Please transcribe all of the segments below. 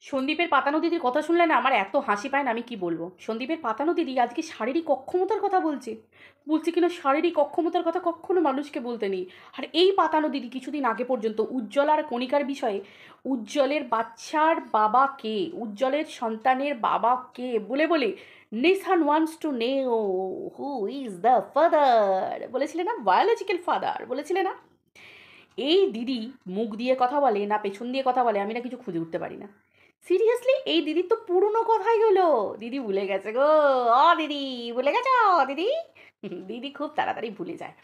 সন্দীপের পাতানো দিদির কথা শুনলে না আমার এত হাসি পায় না, আমি কি বলবো। সন্দীপের পাতানো দিদি আজকে শারীরিক অক্ষমতার কথা বলছে। বলছে কিনা শারীরিক অক্ষমতার কথা কখনো মানুষকে বলতে নেই। আর এই পাতানো দিদি কিছুদিন আগে পর্যন্ত উজ্জ্বল আর কণিকার বিষয়ে উজ্জ্বলের বাচ্চার বাবা কে, উজ্জ্বলের সন্তানের বাবা কে বলে বলে Nissan wants to know who is the father বলেছিলে না, বায়োলজিক্যাল ফাদার বলেছিলে না। এই দিদি মুখ দিয়ে কথা বলে না পেছন দিয়ে কথা বলে, আমি না কিছু খুঁজে উঠতে পারি না। সিরিয়াসলি এই দিদির তো পুরনো কথাই হলো। দিদি ভুলে গেছে গো। দিদি ভুলে গেছ দিদি। দিদি খুব তাড়াতাড়ি ভুলে যায়।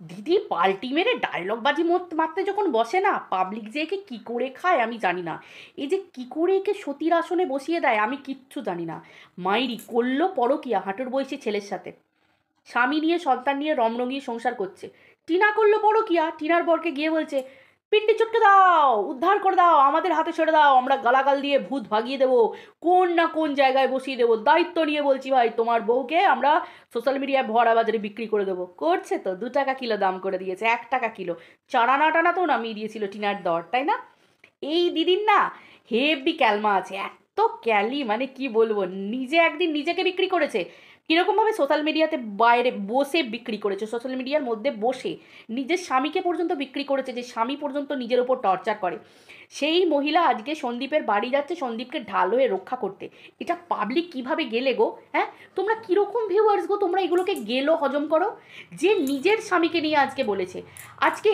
দিদি পাল্টি মেরে ডায়লগ বাজি মারতে যখন বসে না, পাবলিক যে একে কী করে খায় আমি জানি না। এই যে কী করে একে সতীর আসনে বসিয়ে দেয় আমি কিচ্ছু জানি না। মাইরি করলো পরকিয়া হাঁটুর বয়সী ছেলের সাথে, স্বামী নিয়ে সন্তান নিয়ে রমরমিয়ে সংসার করছে। টিনা করলো পরকিয়া, টিনার বরকে গিয়ে বলছে পিন্ডি চটকে দাও, উদ্ধার করে দাও, আমাদের হাতে ছেড়ে দাও, আমরা গালাগাল দিয়ে ভূত ভাগিয়ে দেবো, কোন না কোন জায়গায় বসিয়ে দেবো, দায়িত্ব নিয়ে বলছি ভাই, তোমার বউকে আমরা সোশ্যাল মিডিয়ায় ভরা বাজারে বিক্রি করে দেবো। করছে তো, 2 টাকা কিলো দাম করে দিয়েছে, 1 টাকা কিলো। চারানা টানাতেও নামিয়ে দিয়েছিল টিনার দর, তাই না? এই দিদির না হেভি ক্যালমা আছে, এত ক্যালি মানে কি বলবো। নিজে একদিন নিজেকে বিক্রি করেছে, কীরকমভাবে সোশ্যাল মিডিয়াতে বাইরে বসে বিক্রি করেছে, সোশ্যাল মিডিয়ার মধ্যে বসে নিজের স্বামীকে পর্যন্ত বিক্রি করেছে, যে স্বামী পর্যন্ত নিজের ওপর টর্চার করে। সেই মহিলা আজকে সন্দীপের বাড়ি যাচ্ছে সন্দীপকে ঢাল হয়ে রক্ষা করতে। এটা পাবলিক কিভাবে গেলে গো? হ্যাঁ, তোমরা কীরকম ভিউয়ার্স গো, তোমরা এগুলোকে গেলো হজম করো। যে নিজের স্বামীকে নিয়ে আজকে বলেছে। আজকে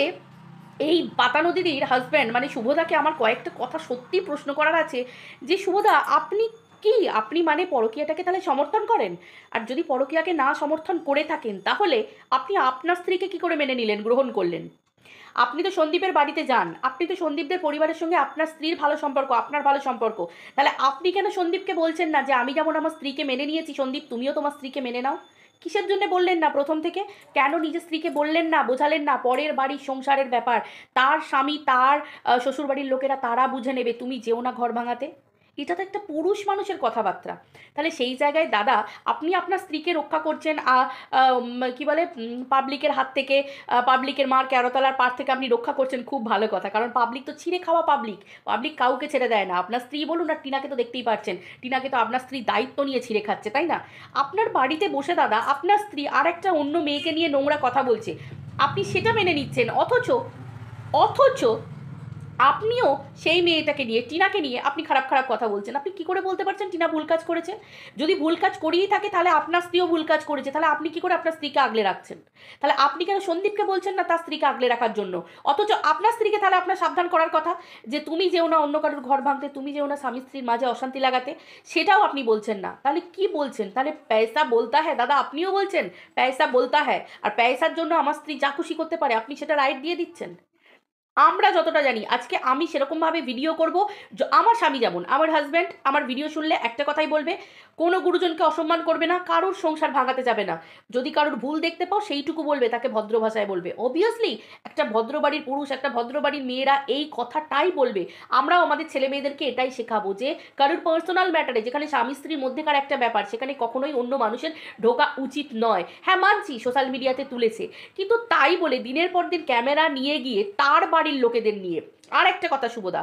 এই পাতানো দিদির হাজব্যান্ড মানে শুভদাকে আমার কয়েকটা কথা সত্যি প্রশ্ন করার আছে, যে শুভদা আপনি কি, আপনি মানে পরকীয়াটাকে তাহলে সমর্থন করেন? আর যদি পরকীয়াকে না সমর্থন করে থাকেন তাহলে আপনি আপনার স্ত্রীকে কি করে মেনে নিলেন, গ্রহণ করলেন? আপনি তো সন্দীপের বাড়িতে যান, আপনি তো সন্দীপদের পরিবারের সঙ্গে আপনার স্ত্রীর ভালো সম্পর্ক, আপনার ভালো সম্পর্ক, তাহলে আপনি কেন সন্দীপকে বলছেন না যে আমি যেমন আমার স্ত্রীকে মেনে নিয়েছি সন্দীপ তুমিও তোমার স্ত্রীকে মেনে নাও? কিসের জন্য বললেন না প্রথম থেকে? কেন নিজের স্ত্রীকে বললেন না, বোঝালেন না পরের বাড়ির সংসারের ব্যাপার, তার স্বামী তার শ্বশুরবাড়ির লোকেরা তারা বুঝে নেবে, তুমি যেও না ঘর ভাঙাতে? এটা তো একটা পুরুষ মানুষের কথাবার্তা। তাহলে সেই জায়গায় দাদা আপনি আপনার স্ত্রীকে রক্ষা করছেন কি বলে পাবলিকের হাত থেকে, পাবলিকের মার কেরতলার পার থেকে আপনি রক্ষা করছেন, খুব ভালো কথা, কারণ পাবলিক তো ছিঁড়ে খাওয়া পাবলিক, পাবলিক কাউকে ছেড়ে দেয় না। আপনার স্ত্রী বলুন আর টিনাকে তো দেখতেই পাচ্ছেন, টিনাকে তো আপনার স্ত্রী দায়িত্ব নিয়ে ছিঁড়ে খাচ্ছে, তাই না? আপনার বাড়িতে বসে দাদা আপনার স্ত্রী আর একটা অন্য মেয়েকে নিয়ে নোংরা কথা বলছে, আপনি সেটা মেনে নিচ্ছেন, অথচ অথচ আপনিও সেই মেয়েটাকে নিয়ে টিনাকে নিয়ে আপনি খারাপ খারাপ কথা বলছেন। আপনি কি করে বলতে পারছেন টিনা ভুল কাজ করেছে? যদি ভুল কাজ করেই থাকে তাহলে আপনার স্ত্রীও ভুল কাজ করেছে, তাহলে আপনি কি করে আপনার স্ত্রীকে আগলে রাখছেন? তাহলে আপনি কেন সন্দীপকে বলছেন না তার স্ত্রীকে আগলে রাখার জন্য? অথচ আপনার স্ত্রীকে তাহলে আপনার সাবধান করার কথা, যে তুমি যেও না অন্য কারোর ঘর ভাঙতে, তুমি যেও না স্বামী স্ত্রীর মাঝে অশান্তি লাগাতে, সেটাও আপনি বলছেন না। তাহলে কি বলছেন? তাহলে পয়সা বলতা হ্যাঁ, দাদা আপনিও বলছেন পয়সা বলতা হ্যাঁ, আর পয়সার জন্য আমার স্ত্রী যা খুশি করতে পারে আপনি সেটা রাইট দিয়ে দিচ্ছেন। আমরা যতটা জানি, আজকে আমি সেরকমভাবে ভিডিও করব, আমার স্বামী যেমন, আমার হাজব্যান্ড আমার ভিডিও শুনলে একটা কথাই বলবে, কোনো গুরুজনকে অসম্মান করবে না, কারোর সংসার ভাঙাতে যাবে না, যদি কারোর ভুল দেখতে পাও সেইটুকু বলবে, তাকে ভদ্র ভাষায় বলবে। অবভিয়াসলি একটা ভদ্রবাড়ির পুরুষ, একটা ভদ্রবাড়ির মেয়েরা এই কথাটাই বলবে। আমরাও আমাদের ছেলে মেয়েদেরকে এটাই শেখাবো, যে কারোর পার্সোনাল ম্যাটারে, যেখানে স্বামী স্ত্রীর মধ্যেকার একটা ব্যাপার, সেখানে কখনোই অন্য মানুষের ঢোকা উচিত নয়। হ্যাঁ মানছি সোশ্যাল মিডিয়াতে তুলেছে, কিন্তু তাই বলে দিনের পর দিন ক্যামেরা নিয়ে গিয়ে তার বাড়ির লোকেদের নিয়ে, আর একটা কথা শুভদা,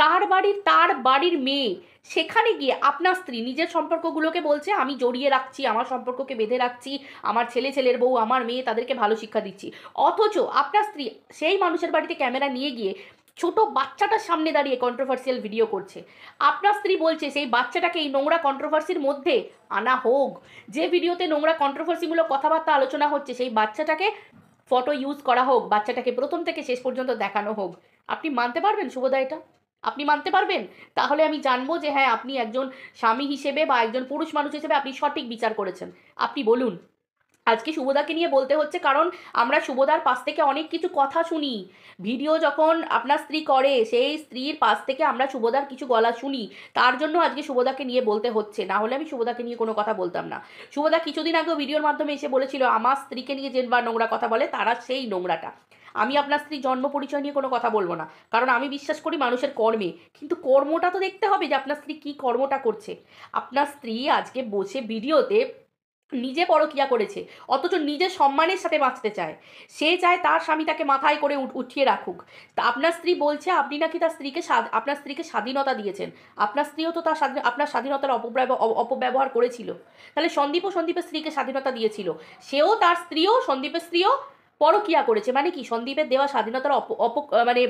তার বাড়ির মেয়ে, সেখানে গিয়ে আপনার স্ত্রী নিজের সম্পর্কগুলোকে বলছে আমি জড়িয়ে রাখছি, আমার সম্পর্ককে বেঁধে রাখছি, আমার ছেলে ছেলের বউ আমার মেয়ে তাদেরকে ভালো শিক্ষা দিচ্ছি, অথচ আপনার স্ত্রী সেই মানুষের বাড়িতে ক্যামেরা নিয়ে গিয়ে ছোট বাচ্চাটার সামনে দাঁড়িয়ে কন্ট্রোভার্সিয়াল ভিডিও করছে। আপনার স্ত্রী বলছে সেই বাচ্চাটাকে এই নোংরা কন্ট্রোভার্সির মধ্যে আনা হোক, যে ভিডিওতে নোংরা কন্ট্রোভার্সিমূলক কথাবার্তা আলোচনা হচ্ছে সেই বাচ্চাটাকে ফটো ইউজ করা হোক, বাচ্চাটাকে প্রথম থেকে শেষ পর্যন্ত দেখানো হোক। আপনি মানতে পারবেন শুভদা এটা? আপনি মানতে পারবেন? তাহলে আমি জানবো যে হ্যাঁ আপনি একজন স্বামী হিসেবে বা একজন পুরুষ মানুষ হিসেবে আপনি সঠিক বিচার করেছেন। আপনি বলুন। আজকে শুভদাকে নিয়ে বলতে হচ্ছে কারণ আমরা শুভদার পাশ থেকে অনেক কিছু কথা শুনি। ভিডিও যখন আপনার স্ত্রী করে সেই স্ত্রীর পাশ থেকে আমরা শুভদার কিছু গলা শুনি, তার জন্য আজকে শুভদাকে নিয়ে বলতে হচ্ছে, না হলে আমি শুভদাকে নিয়ে কোনো কথা বলতাম না। শুভদা কিছুদিন আগেও ভিডিওর মাধ্যমে এসে বলেছিল আমার স্ত্রীকে নিয়ে যে বা নোংরা কথা বলে তারা সেই নোংরাটা। আমি আপনার স্ত্রী জন্ম পরিচয় নিয়ে কোনো কথা বলবো না, কারণ আমি বিশ্বাস করি মানুষের কর্মে, কিন্তু কর্মটা তো দেখতে হবে যে আপনার স্ত্রী কী কর্মটা করছে। আপনার স্ত্রী আজকে বসে ভিডিওতে নিজে পরকিয়া করেছে, অথচ নিজের সম্মানের সাথে বাঁচতে চায়। সে চায় তার স্বামী তাকে মাথায় করে উঠিয়ে রাখুক। তা আপনার স্ত্রী বলছে আপনি নাকি তার স্ত্রীকে আপনার স্ত্রীকে স্বাধীনতা দিয়েছেন। আপনার স্ত্রীও তো তার আপনার স্বাধীনতার অপব্যবহার করেছিল। তাহলে সন্দীপের স্ত্রীকে স্বাধীনতা দিয়েছিল, সেও তার স্ত্রীও সন্দীপের স্ত্রীও পরকিয়া করেছে। মানে কি, সন্দীপের দেওয়া স্বাধীনতার মানে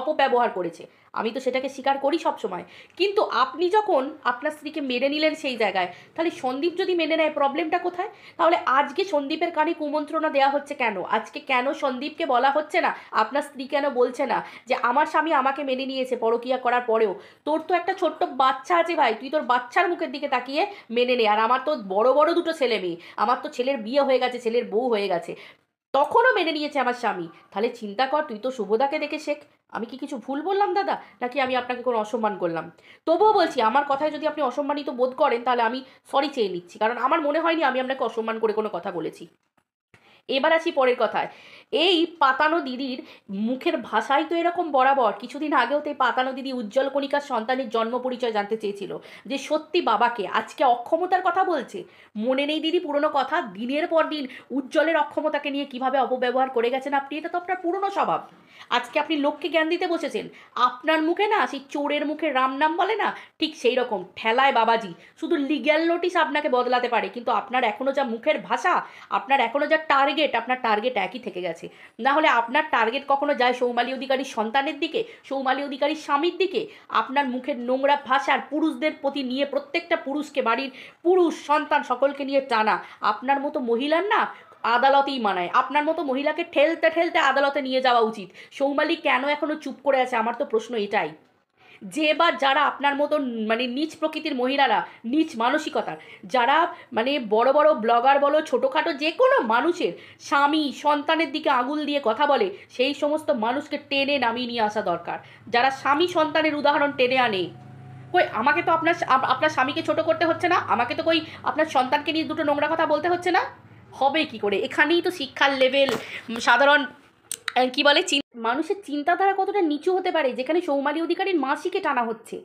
অপব্যবহার করেছে। আমি তো সেটাকে স্বীকার করি সবসময়। কিন্তু আপনি যখন আপনার স্ত্রীকে মেনে নিলেন সেই জায়গায়, তাহলে সন্দীপ যদি মেনে নেয় প্রবলেমটা কোথায়? তাহলে আজকে সন্দীপের কানে কুমন্ত্রণা দেওয়া হচ্ছে কেন? আজকে কেন সন্দীপকে বলা হচ্ছে না, আপনার স্ত্রী কেন বলছে না যে আমার স্বামী আমাকে মেনে নিয়েছে পরকিয়া করার পরেও, তোর তো একটা ছোট্ট বাচ্চা আছে ভাই, তুই তোর বাচ্চার মুখের দিকে তাকিয়ে মেনে নে। আর আমার তো বড় বড় দুটো ছেলে মেয়ে, আমার তো ছেলের বিয়ে হয়ে গেছে, ছেলের বউ হয়ে গেছে, তখনও মেনে নিয়েছে আমার স্বামী। তাহলে চিন্তা কর, তুই তো শুভদাকে দেখে শেখ। আমি কি কিছু ভুল বললাম দাদা, নাকি আমি আপনাকে কোনো অসম্মান করলাম? তবুও বলছি, আমার কথায় যদি আপনি অসম্মানিত বোধ করেন তাহলে আমি সরি চেয়ে নিচ্ছি, কারণ আমার মনে হয়নি আমি আপনাকে অসম্মান করে কোনো কথা বলেছি। এবার আসি পরের কথায়। এই পাতানো দিদির মুখের ভাষাই তো এরকম বরাবর। কিছুদিন আগেও তো এই পাতানো দিদি উজ্জ্বল কণিকার সন্তানের জন্ম পরিচয় জানতে চেয়েছিল, যে সত্যি বাবাকে। আজকে অক্ষমতার কথা বলছে। মনে নেই দিদি পুরনো কথা? দিনের পর দিন উজ্জ্বলের অক্ষমতাকে নিয়ে কিভাবে অপব্যবহার করে গেছেন আপনি, এটা তো আপনার পুরনো স্বভাব। আজকে আপনি লোককে জ্ঞান দিতে বসেছেন। আপনার মুখে না সেই চোরের মুখে রাম নাম বলে না, ঠিক সেই রকম ঠেলায় বাবাজি। শুধু লিগ্যাল নোটিশ আপনাকে বদলাতে পারে, কিন্তু আপনার এখনও যা মুখের ভাষা, আপনার এখনও যা টার্গেট, আপনার টার্গেট একই থেকে গেছে। না হলে আপনার টার্গেট কখনো যায় সৌমালি অধিকারীর সন্তানের দিকে, সৌমালি অধিকারীর স্বামীর দিকে? আপনার মুখের নোংরা ভাষার পুরুষদের প্রতি নিয়ে, প্রত্যেকটা পুরুষকে, বাড়ির পুরুষ সন্তান সকলকে নিয়ে টানা, আপনার মতো মহিলার না আদালতেই মানায়। আপনার মতো মহিলাকে ঠেলতে ঠেলতে আদালতে নিয়ে যাওয়া উচিত। সৌমালি কেন এখনো চুপ করে আছে, আমার তো প্রশ্ন এটাই। যে বা যারা আপনার মতো মানে নীচ প্রকৃতির মহিলারা, নীচ মানসিকতার, যারা মানে বড় বড় ব্লগার বলো, ছোটোখাটো যে কোনো মানুষের স্বামী সন্তানের দিকে আঙুল দিয়ে কথা বলে, সেই সমস্ত মানুষকে টেনে নামিয়ে নিয়ে আসা দরকার। যারা স্বামী সন্তানের উদাহরণ টেনে আনে, কই আমাকে তো আপনার স্বামীকে ছোট করতে হচ্ছে না, আমাকে তো কই আপনার সন্তানকে নিয়ে দুটো নোংরা কথা বলতে হচ্ছে না। হবে কি করে? এখানেই তো শিক্ষার লেভেল, সাধারণ কি বলে, মানুষের চিন্তাধারা কতটা নিচু হতে পারে, যেখানে সৌমালি অধিকারীর মাসিকে টানা হচ্ছে।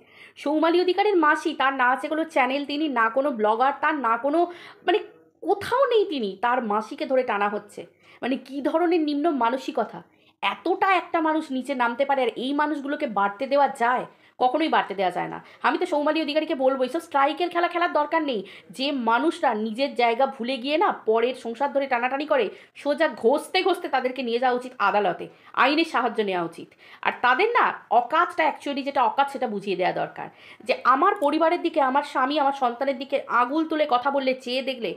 সৌমালি অধিকারীর মাসি, তার না আছে কোনো চ্যানেল, তিনি না কোনো ব্লগার, তার না কোনো মানে কোথাও নেই, তিনি তার মাসিকে ধরে টানা হচ্ছে। মানে কী ধরনের নিম্ন মানসিকতা! এতটা একটা মানুষ নিচে নামতে পারে, আর এই মানুষগুলোকে বাড়তে দেওয়া যায়? কখনোই বাড়তে দেওয়া যায় না। আমি তো সৌমালি অধিকারীকে বলবো, এইসব স্ট্রাইকের খেলা খেলার দরকার নেই। যে মানুষরা নিজের জায়গা ভুলে গিয়ে না পরের সংসার ধরে টানাটানি করে, সোজা ঘষতে ঘষতে তাদেরকে নিয়ে যাওয়া উচিত আদালতে, আইনের সাহায্য নেওয়া উচিত। আর তাদের না অকাজটা, অ্যাকচুয়ালি যেটা অকাজ সেটা বুঝিয়ে দেওয়া দরকার। যে আমার পরিবারের দিকে, আমার স্বামী আমার সন্তানের দিকে আঙুল তুলে কথা বললে, চেয়ে দেখলে,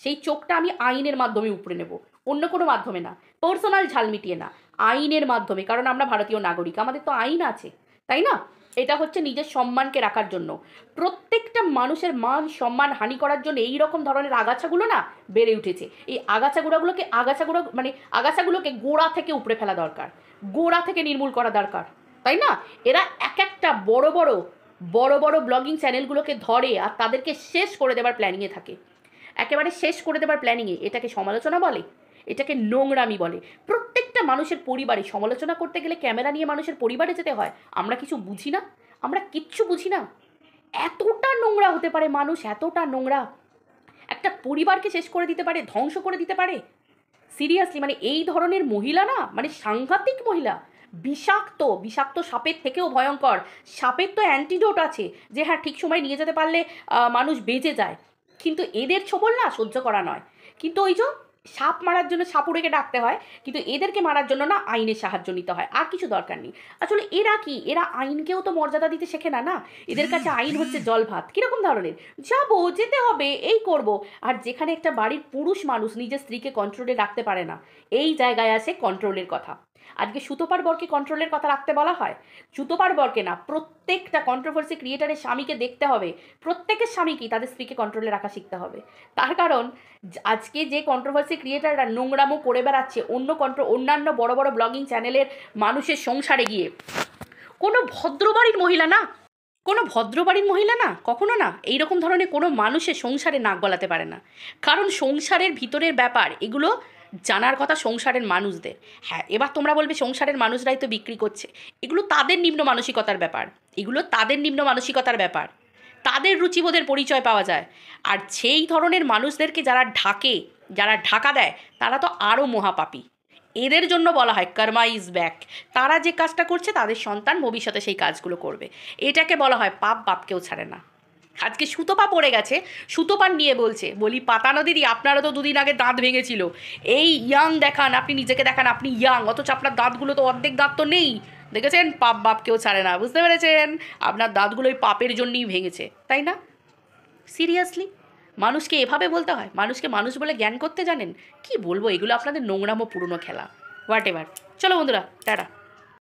সেই চোখটা আমি আইনের মাধ্যমে উপড়ে নেব, অন্য কোনো মাধ্যমে না, পার্সোনাল ঝাল মিটিয়ে না, আইনের মাধ্যমে। কারণ আমরা ভারতীয় নাগরিক, আমাদের তো আইন আছে, তাই না? এটা হচ্ছে নিজের সম্মানকে রাখার জন্য। প্রত্যেকটা মানুষের মান সম্মান হানি করার জন্য এই রকম ধরনের আগাছাগুলো না বেড়ে উঠেছে। এই আগাছাগুলোকে গোড়া থেকে উপড়ে ফেলা দরকার, গোড়া থেকে নির্মূল করা দরকার, তাই না? এরা এক একটা বড় বড় বড় বড় ব্লগিং চ্যানেলগুলোকে ধরে আর তাদেরকে শেষ করে দেবার প্ল্যানিংয়ে থাকে, একেবারে শেষ করে দেবার প্ল্যানিংয়ে। এটাকে সমালোচনা বলে, এটাকে নোংরামি বলে। প্রত্যেকটা মানুষের পরিবারে সমালোচনা করতে গেলে ক্যামেরা নিয়ে মানুষের পরিবারে যেতে হয়। আমরা কিছু বুঝি না? আমরা কিচ্ছু বুঝি না? এতটা নোংরা হতে পারে মানুষ, এতটা নোংরা একটা পরিবারকে শেষ করে দিতে পারে, ধ্বংস করে দিতে পারে। সিরিয়াসলি, মানে এই ধরনের মহিলা না মানে সাংঘাতিক মহিলা, বিষাক্ত, বিষাক্ত সাপের থেকেও ভয়ঙ্কর। সাপের তো অ্যান্টিডোট আছে, যে হ্যাঁ ঠিক সময় নিয়ে যেতে পারলে মানুষ বেঁচে যায়, কিন্তু এদের ছোবল না সহ্য করা নয়। কিন্তু ওই যে সাপ মারার জন্য সাপুড়েকে ডাকতে হয়, কিন্তু এদেরকে মারার জন্য না আইনের সাহায্য নিতে হয়, আর কিছু দরকার নেই। আসলে এরা কি, এরা আইনকেও তো মর্যাদা দিতে শেখে না। না, এদের কাছে আইন হচ্ছে জল ভাত। কীরকম ধরনের, যাবো, যেতে হবে, এই করব। আর যেখানে একটা বাড়ির পুরুষ মানুষ নিজের স্ত্রীকে কন্ট্রোলে রাখতে পারে না, এই জায়গায় আসে কন্ট্রোলের কথা। আজকে সুতোপার বরকে কন্ট্রোলের কথা রাখতে বলা হয়। সুতোপার বরকে না, প্রত্যেকটা কন্ট্রোভার্সি ক্রিয়েটারের স্বামীকে দেখতে হবে, প্রত্যেকের স্বামীকেই তাদের স্ত্রীকে কন্ট্রোলে রাখা শিখতে হবে। তার কারণ আজকে যে কন্ট্রোভার্সি ক্রিয়েটাররা নোংরামো করে বেড়াচ্ছে অন্যান্য বড় বড় ব্লগিং চ্যানেলের মানুষের সংসারে গিয়ে, কোনো ভদ্রবাড়ির মহিলা না, কোনো ভদ্রবাড়ির মহিলা না, কখনো না এইরকম ধরনের কোনো মানুষের সংসারে নাক গলাতে পারে না। কারণ সংসারের ভিতরের ব্যাপার এগুলো জানার কথা সংসারের মানুষদের। হ্যাঁ, এবার তোমরা বলবে সংসারের মানুষরাই তো বিক্রি করছে, এগুলো তাদের নিম্ন মানসিকতার ব্যাপার, এগুলো তাদের নিম্ন মানসিকতার ব্যাপার। তাদের রুচিবোধের পরিচয় পাওয়া যায়। আর সেই ধরনের মানুষদেরকে যারা ঢাকে, যারা ঢাকা দেয়, তারা তো আরও মহাপাপী। এদের জন্য বলা হয় কর্মা ইজ ব্যাক। তারা যে কাজটা করছে তাদের সন্তান ভবিষ্যতে সেই কাজগুলো করবে। এটাকে বলা হয় পাপ, বাপকেও ছাড়ে না। আজকে সুতপা পড়ে গেছে, সুতপার নিয়ে বলছে, বলি পাতানো দিদি আপনারও তো দুদিন আগে দাঁত ভেঙেছিল, এই ইয়াং দেখান, আপনি নিজেকে দেখান আপনি ইয়াং, অথচ আপনার দাঁতগুলো তো অর্ধেক দাঁত তো নেই। দেখেছেন, পাপ বাপকেও ছাড়ে না, বুঝতে পেরেছেন? আপনার দাঁতগুলো ওই পাপের জন্যই ভেঙেছে, তাই না? সিরিয়াসলি মানুষকে এভাবে বলতে হয়? মানুষকে মানুষ বলে জ্ঞান করতে জানেন? কি বলবো, এগুলো আপনাদের নোংরামো পুরনো খেলা। What ever. চলো বন্ধুরা, টাটা।